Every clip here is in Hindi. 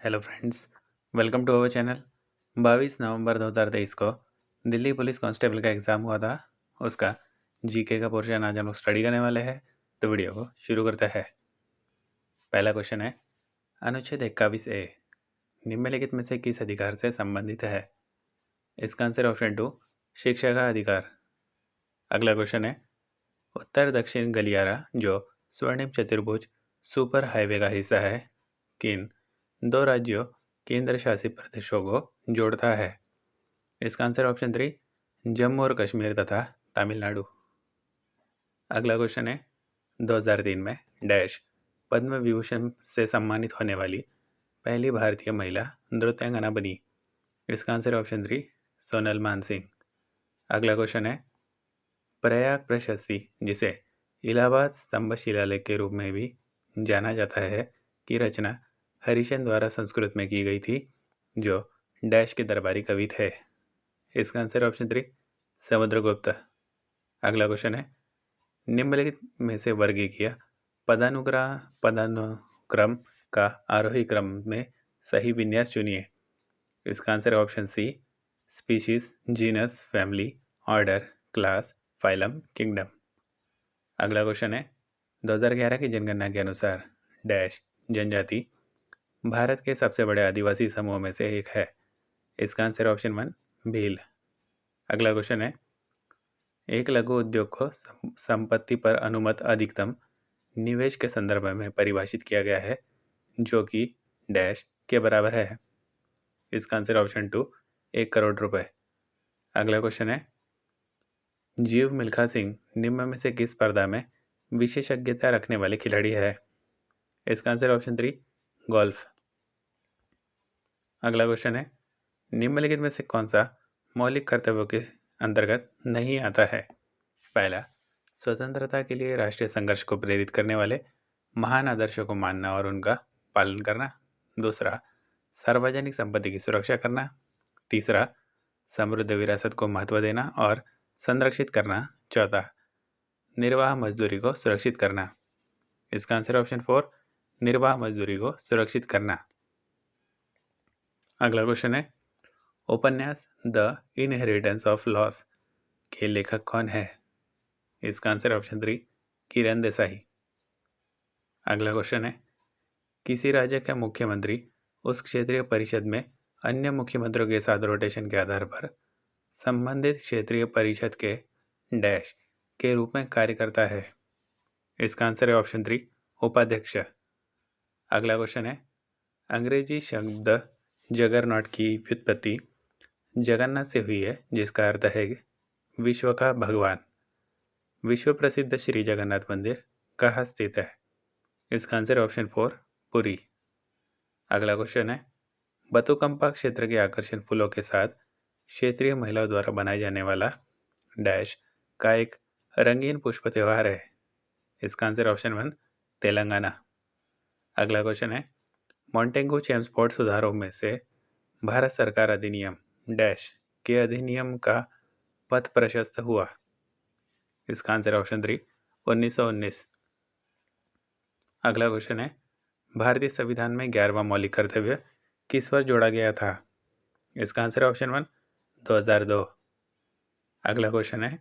Hello friends, welcome to our channel. 22 नवंबर 2023 को दिल्ली पुलिस कांस्टेबल का एग्ज़ाम हुआ था। उसका जीके का पोर्शन आज हम लोग स्टडी करने वाले हैं, तो वीडियो को शुरू करते हैं। पहला क्वेश्चन है, अनुच्छेद 21A निम्नलिखित में से किस अधिकार से संबंधित है? इसका आंसर ऑप्शन 2 शिक्षा का अधिकार। अगला क्वेश्चन है, उत्तर दक्षिण गलियारा जो स्वर्णिम चतुर्भुज सुपर हाईवे का हिस्सा है, किन दो राज्यों केंद्र शासित प्रदेशों को जोड़ता है? इसका आंसर ऑप्शन 3 जम्मू और कश्मीर तथा तमिलनाडु। अगला क्वेश्चन है, 2003 में डैश पद्म विभूषण से सम्मानित होने वाली पहली भारतीय महिला नृत्यांगना बनी? इसका आंसर ऑप्शन 3 सोनल मानसिंह। अगला क्वेश्चन है, प्रयाग प्रशस्ति जिसे इलाहाबाद स्तंभ शिलालेख के रूप में भी जाना जाता है की रचना हरिशन द्वारा संस्कृत में की गई थी, जो डैश के दरबारी कवि थे? इसका आंसर ऑप्शन 3 समुद्रगुप्त। अगला क्वेश्चन है, निम्नलिखित में से वर्गीकीय पदानुक्रम का आरोही क्रम में सही विन्यास चुनिए? इसका आंसर है option C species, genus, family, order, class, phylum, kingdom. अगला क्वेश्चन है, 2011 की जनगणना के अनुसार डैश जनजाति भारत के सबसे बड़े आदिवासी समूह में से एक है? इसका आंसर ऑप्शन 1 भील। अगला क्वेश्चन है, एक लघु उद्योग को संपत्ति पर अनुमत अधिकतम निवेश के संदर्भ में परिभाषित किया गया है, जो कि डैश के बराबर है? इसका आंसर ऑप्शन 2 1 करोड़ रुपए। अगला क्वेश्चन है, जीव मिल्खा सिंह निम्न में से किस स्पर्धा में विशेषज्ञता रखने वाले खिलाड़ी है? इसका आंसर ऑप्शन 3 गोल्फ। अगला क्वेश्चन है, निम्नलिखित में से कौन सा मौलिक कर्तव्यों के अंतर्गत नहीं आता है? पहला, स्वतंत्रता के लिए राष्ट्रीय संघर्ष को प्रेरित करने वाले महान आदर्शों को मानना और उनका पालन करना। दूसरा, सार्वजनिक संपत्ति की सुरक्षा करना। तीसरा, समृद्ध विरासत को महत्व देना और संरक्षित करना। चौथा, निर्वाह मजदूरी को सुरक्षित करना। इसका आंसर ऑप्शन 4 निर्वाह मजदूरी को सुरक्षित करना। अगला क्वेश्चन है, उपन्यास द इनहेरिटेंस ऑफ लॉस के लेखक कौन है? इसका आंसर ऑप्शन 3 किरण देसाई। अगला क्वेश्चन है, किसी राज्य का मुख्यमंत्री उस क्षेत्रीय परिषद में अन्य मुख्यमंत्रियों के साथ रोटेशन के आधार पर संबंधित क्षेत्रीय परिषद के डैश के रूप में कार्य करता है? इसका आंसर है ऑप्शन 3 उपाध्यक्ष। अगला क्वेश्चन है, अंग्रेजी शब्द जगरनॉट की व्युत्पत्ति जगन्नाथ से हुई है, जिसका अर्थ है विश्व का भगवान। विश्व प्रसिद्ध श्री जगन्नाथ मंदिर कहाँ स्थित है? इसका आंसर ऑप्शन 4 पुरी। अगला क्वेश्चन है, बतुकंपा क्षेत्र के आकर्षण फूलों के साथ क्षेत्रीय महिलाओं द्वारा बनाया जाने वाला डैश का एक रंगीन पुष्प त्योहार है? इसका आंसर ऑप्शन 1 तेलंगाना। अगला क्वेश्चन है, मॉन्टेगू चेम्स्फोर्ड सुधारों में से भारत सरकार अधिनियम डैश के अधिनियम का पथ प्रशस्त हुआ? इसका आंसर ऑप्शन 3 1919। अगला क्वेश्चन है, भारतीय संविधान में 11वां मौलिक कर्तव्य किस वर्ष जोड़ा गया था? इसका आंसर ऑप्शन 1 2002। अगला क्वेश्चन है,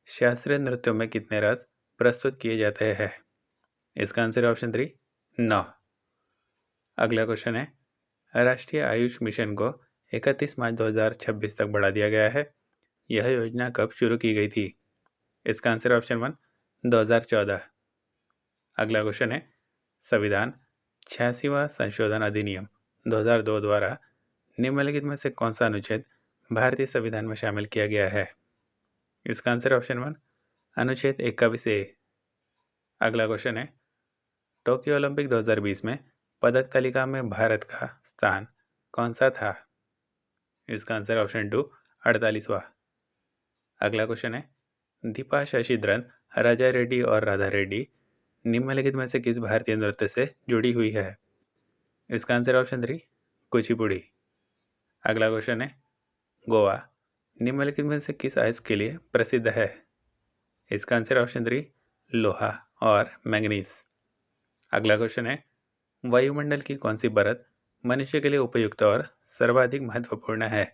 शास्त्रीय नृत्यों में कितने रस प्रस्तुत किए जाते हैं? इसका आंसर ऑप्शन 3 9। अगला क्वेश्चन है, राष्ट्रीय आयुष मिशन को 31 मार्च 2026 तक बढ़ा दिया गया है। यह योजना कब शुरू की गई थी? इसका आंसर ऑप्शन 1 2014। अगला क्वेश्चन है, संविधान 86वां संशोधन अधिनियम 2002 द्वारा निम्नलिखित में से कौन सा अनुच्छेद भारतीय संविधान में शामिल किया गया है? इसका आंसर ऑप्शन 1 अनुच्छेद 21A। अगला क्वेश्चन है, टोक्यो ओलंपिक 2020 में पदक तालिका में भारत का स्थान कौन सा था? इसका आंसर ऑप्शन 2 48वां। अगला क्वेश्चन है, दीपा शशिधरन, राजा रेड्डी और राधा रेड्डी निम्नलिखित में से किस भारतीय नृत्य से जुड़ी हुई है? इसका आंसर ऑप्शन 3 कुचिपुड़ी। अगला क्वेश्चन है, गोवा निम्नलिखित में से किस अयस्क के लिए प्रसिद्ध है? इसका आंसर ऑप्शन 3 लोहा और मैंगनीज। अगला क्वेश्चन है, वायुमंडल की कौन सी परत मनुष्य के लिए उपयुक्त और सर्वाधिक महत्वपूर्ण है?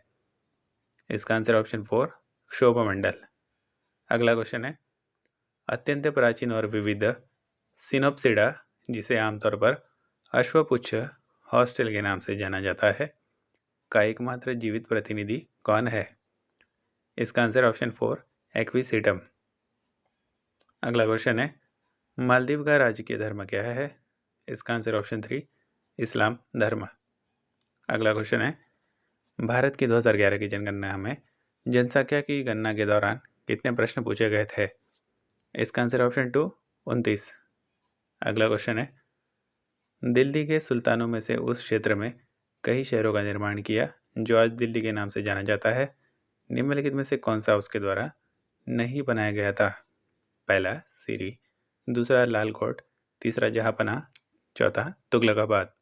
इसका आंसर ऑप्शन 4 क्षोभमंडल। अगला क्वेश्चन है, अत्यंत प्राचीन और विविध सिनोप्सिडा, जिसे आमतौर पर अश्वपुच्छ हॉस्टेल के नाम से जाना जाता है, का एकमात्र जीवित प्रतिनिधि कौन है? इसका आंसर ऑप्शन 4 एक्विसिटम। अगला क्वेश्चन है, मालदीव का राजकीय धर्म क्या है? इसका आंसर ऑप्शन 3 इस्लाम धर्म। अगला क्वेश्चन है, भारत की 2011 की जनगणना में जनसंख्या की गणना के दौरान कितने प्रश्न पूछे गए थे? इसका आंसर ऑप्शन 2 29। अगला क्वेश्चन है, दिल्ली के सुल्तानों में से उस क्षेत्र में कई शहरों का निर्माण किया जो आज दिल्ली के नाम से जाना जाता है, निम्नलिखित में से कौन सा उसके द्वारा नहीं बनाया गया था? पहला सीरी, दूसरा लालकोट, तीसरा जहांपनाह, चौथा तुगलकाबाद।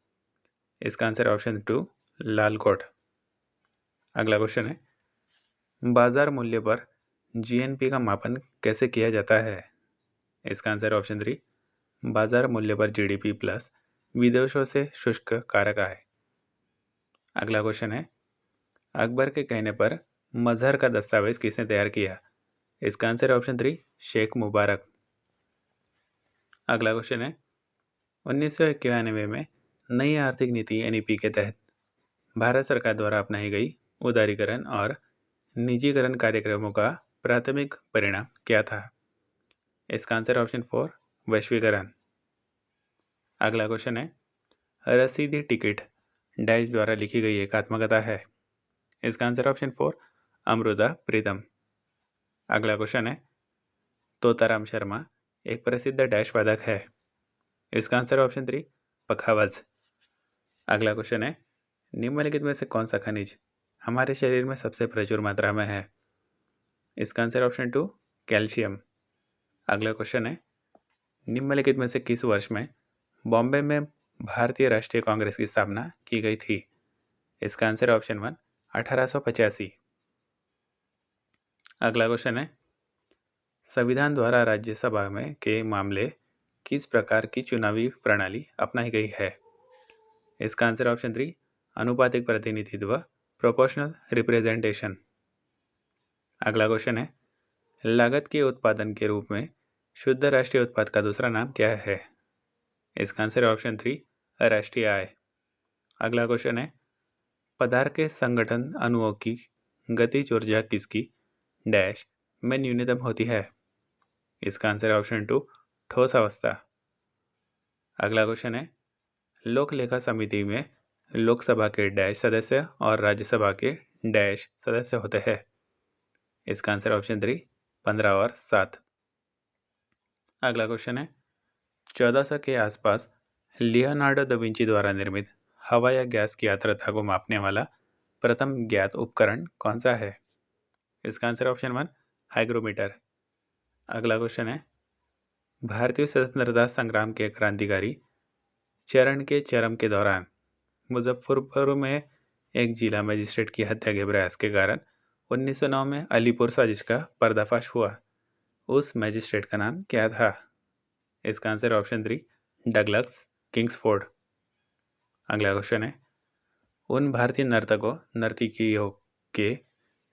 इसका आंसर ऑप्शन 2 लालकोट। अगला क्वेश्चन है, बाजार मूल्य पर जीएनपी का मापन कैसे किया जाता है? इसका आंसर ऑप्शन 3 बाजार मूल्य पर जीडीपी प्लस विदेशों से शुष्क कारक आय। अगला क्वेश्चन है, अकबर के कहने पर मजहर का दस्तावेज किसने तैयार किया? इसका आंसर ऑप्शन 3 शेख मुबारक। अगला क्वेश्चन है, 1991 में नई आर्थिक नीति एनईपी के तहत भारत सरकार द्वारा अपनाई गई उदारीकरण और निजीकरण कार्यक्रमों का प्राथमिक परिणाम क्या था? इसका आंसर ऑप्शन 4 वैश्वीकरण। अगला क्वेश्चन है, रसीदी टिकट डैश द्वारा लिखी गई एक आत्मकथा है? इसका आंसर ऑप्शन 4 अमृता प्रीतम। अगला क्वेश्चन है, तोताराम शर्मा एक प्रसिद्ध डैश वादक है? इसका आंसर ऑप्शन 3 पखावज। अगला क्वेश्चन है, निम्नलिखित में से कौन सा खनिज हमारे शरीर में सबसे प्रचुर मात्रा में है? इसका आंसर ऑप्शन 2 कैल्शियम। अगला क्वेश्चन है, निम्नलिखित में से किस वर्ष में बॉम्बे में भारतीय राष्ट्रीय कांग्रेस की स्थापना की गई थी? इसका आंसर ऑप्शन 1 1885। अगला क्वेश्चन है, संविधान द्वारा राज्यसभा में के मामले किस प्रकार की चुनावी प्रणाली अपनाई गई है? इसका आंसर ऑप्शन 3 अनुपातिक प्रतिनिधित्व प्रोपोर्शनल रिप्रेजेंटेशन। अगला क्वेश्चन है, लागत के उत्पादन के रूप में शुद्ध राष्ट्रीय उत्पाद का दूसरा नाम क्या है? इसका आंसर ऑप्शन 3 राष्ट्रीय आय। अगला क्वेश्चन है, पदार्थ के संगठन अणुओं की गतिज ऊर्जा किसकी डैश में न्यूनतम होती है? इसका आंसर ऑप्शन 2 ठोस अवस्था। अगला क्वेश्चन है, लोक लेखा समिति में लोकसभा के डैश सदस्य और राज्यसभा के डैश सदस्य होते हैं? इसका आंसर ऑप्शन 3 15 और 7। अगला क्वेश्चन है, 1400 के आसपास लियोनार्डो दा विंची द्वारा निर्मित हवा या गैस की आर्द्रता को मापने वाला प्रथम ज्ञात उपकरण कौन सा है? इसका आंसर ऑप्शन 1 हाइग्रोमीटर। अगला क्वेश्चन है, भारतीय स्वतंत्रता संग्राम के क्रांतिकारी चरण के चरम के दौरान मुजफ्फरपुर में एक जिला मजिस्ट्रेट की हत्या के प्रयास के कारण 1909 में अलीपुर साजिश का पर्दाफाश हुआ। उस मजिस्ट्रेट का नाम क्या था? इसका आंसर ऑप्शन 3 डगलस किंग्सफोर्ड। अगला क्वेश्चन है, उन भारतीय नर्तकों नर्तकियों के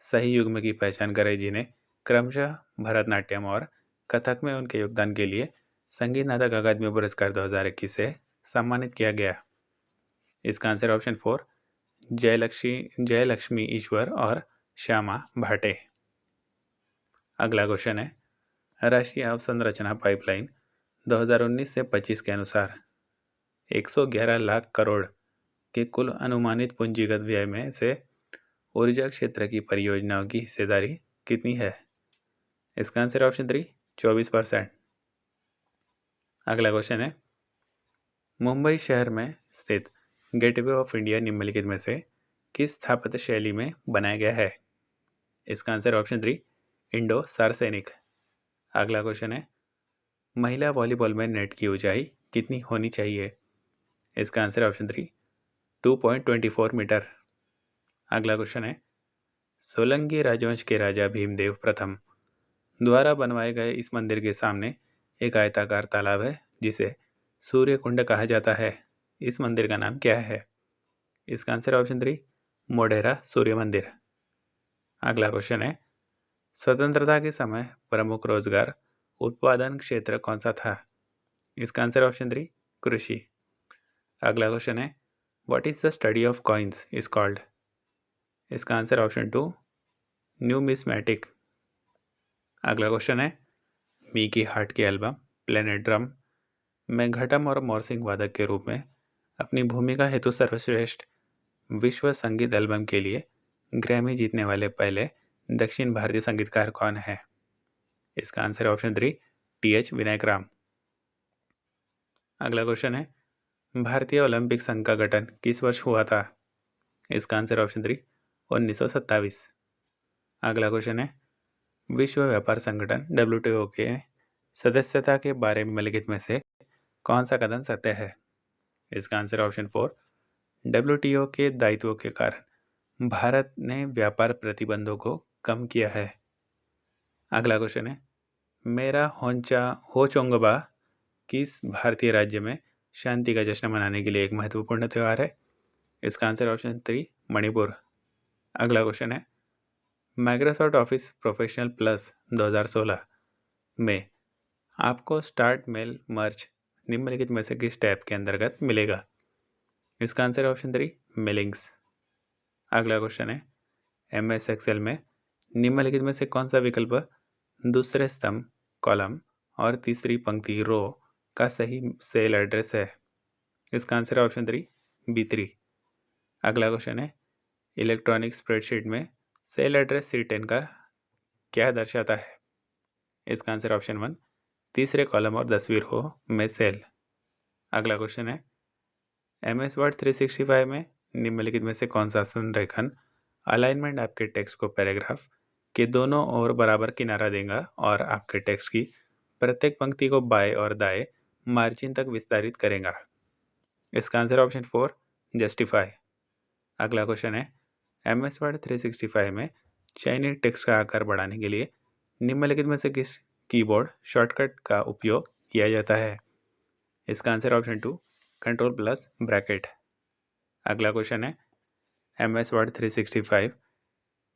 सही युग्म की पहचान करें जिन्हें क्रमशः भरतनाट्यम और कथक में उनके योगदान के लिए संगीत नाटक अकादमी पुरस्कार 2021 से सम्मानित किया गया। इसका आंसर ऑप्शन 4 जयलक्ष्मी ईश्वर और श्यामा भाटे। अगला क्वेश्चन है, राष्ट्रीय अवसंरचना पाइपलाइन 2019 से 25 के अनुसार 111 लाख करोड़ के कुल अनुमानित पूंजीगत व्यय में से ऊर्जा क्षेत्र की परियोजनाओं की हिस्सेदारी कितनी है? इसका आंसर ऑप्शन 3 24%। अगला क्वेश्चन है, मुंबई शहर में स्थित गेटवे ऑफ इंडिया निम्नलिखित में से किस स्थापत्य शैली में बनाया गया है? इसका आंसर ऑप्शन 3 इंडो सार्सेनिक। अगला क्वेश्चन है, महिला वॉलीबॉल में नेट की ऊंचाई कितनी होनी चाहिए? इसका आंसर ऑप्शन 3 2.24 मीटर। अगला क्वेश्चन है, सोलंकी राजवंश के राजा भीमदेव प्रथम द्वारा बनवाए गए इस मंदिर के सामने एक आयताकार तालाब है जिसे सूर्य कुंड कहा जाता है। इस मंदिर का नाम क्या है? इसका आंसर है ऑप्शन 3 मोढेरा सूर्य मंदिर। अगला क्वेश्चन है, स्वतंत्रता के समय प्रमुख रोजगार उत्पादन क्षेत्र कौन सा था? इसका आंसर है ऑप्शन 3 कृषि। अगला क्वेश्चन है, what is the study of coins is called? इसका आंसर ऑप्शन 2 न्यूमिस्मेटिक। अगला क्वेश्चन है, मीकी हार्ट की एल्बम प्लेनेट ड्रम में घटम और मोर्सिंग वादक के रूप में अपनी भूमिका हेतु सर्वश्रेष्ठ विश्व संगीत एल्बम के लिए ग्रैमी जीतने वाले पहले दक्षिण भारतीय संगीतकार कौन है? इसका आंसर है ऑप्शन 3 टी.एच. विनायक राम। अगला क्वेश्चन है, भारतीय ओलंपिक संघ का गठन किस वर्ष हुआ था? इसका आंसर ऑप्शन 3 1927। अगला क्वेश्चन है, विश्व व्यापार संगठन WTO के सदस्यता के बारे में लिखित में से कौन सा कथन सत्य है? इसका आंसर ऑप्शन 4 WTO के दायित्वों के कारण भारत ने व्यापार प्रतिबंधों को कम किया है। अगला क्वेश्चन है, मेरा होचोंगबा किस भारतीय राज्य में शांति का जश्न मनाने के लिए एक महत्वपूर्ण त्यौहार है? इसका आंसर ऑप्शन 3 मणिपुर। अगला क्वेश्चन है, माइक्रोसॉफ्ट ऑफिस प्रोफेशनल प्लस 2016 में आपको स्टार्ट मेल मर्ज निम्नलिखित में से किस टैब के अंतर्गत मिलेगा? इसका आंसर है ऑप्शन 3 मेलिंग्स। अगला क्वेश्चन है, MS एक्सेल में निम्नलिखित में से कौन सा विकल्प दूसरे स्तंभ कॉलम और तीसरी पंक्ति रो का सही सेल एड्रेस है? इसका आंसर है ऑप्शन 3 B3। अगला क्वेश्चन है, इलेक्ट्रॉनिक स्प्रेडशीट में सेल एड्रेस C10 का क्या दर्शाता है? इसका आंसर ऑप्शन 1 तीसरे कॉलम और 10वीं रो में सेल। अगला क्वेश्चन है, MS वर्ड 365 में निम्नलिखित में से कौन सा संरेखन अलाइनमेंट आपके टेक्स्ट को पैराग्राफ के दोनों ओर बराबर किनारा देगा और आपके टेक्स्ट की प्रत्येक पंक्ति को बाएं और दाएं मार्जिन तक विस्तारित करेगा? इसका आंसर ऑप्शन 4 जस्टिफाई। अगला क्वेश्चन है, MS वर्ड 365 में चयनित टेक्स्ट का आकार बढ़ाने के लिए निम्नलिखित में से किस कीबोर्ड शॉर्टकट का उपयोग किया जाता है? इसका answer option 2 control plus bracket. अगला क्वेश्चन है, MS वर्ड 365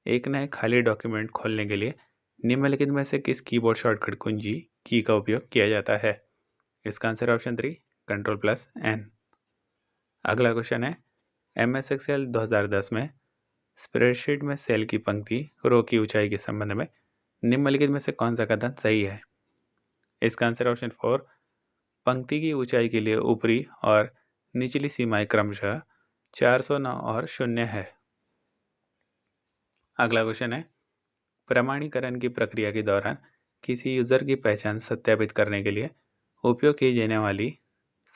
एक नए खाली डॉक्यूमेंट खोलने के लिए निम्नलिखित में से किस कीबोर्ड शॉर्टकट कुंजी की का उपयोग किया जाता है? इसका answer option 3 control plus N। अगला क्वेश्चन है, MS एक्सेल 2010 में स्प्रेडशीट में सेल की पंक्ति रो की ऊंचाई के संबंध में निम्नलिखित में से कौन सा कथन सही है? इसका आंसर ऑप्शन 4 पंक्ति की ऊंचाई के लिए ऊपरी और निचली सीमाएं क्रमशः 409 और 0 है। अगला क्वेश्चन है, प्रमाणीकरण की प्रक्रिया के दौरान किसी यूजर की पहचान सत्यापित करने के लिए उपयोग की जाने वाली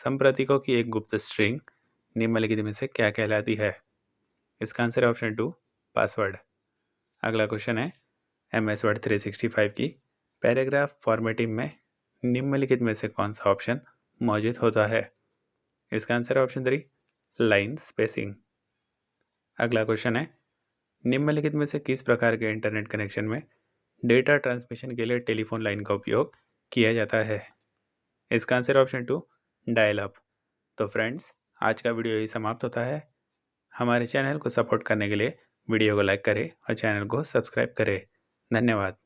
संप्रतीकों की एक गुप्त स्ट्रिंग निम्नलिखित में से क्या कहलाती है? इसका आंसर है ऑप्शन 2 पासवर्ड। अगला क्वेश्चन है, MS वर्ड 365 की पैराग्राफ फॉर्मेटिंग में निम्नलिखित में से कौन सा ऑप्शन मौजूद होता है? इसका आंसर है ऑप्शन 3 लाइन स्पेसिंग। अगला क्वेश्चन है, निम्नलिखित में से किस प्रकार के इंटरनेट कनेक्शन में डेटा ट्रांसमिशन के लिए टेलीफोन लाइन का उपयोग किया जाता है? इसका आंसर ऑप्शन 2 डायल अप। तो फ्रेंड्स, आज का वीडियो यही समाप्त होता है। हमारे चैनल को सपोर्ट करने के लिए वीडियो को लाइक करें और चैनल को सब्सक्राइब करें। धन्यवाद।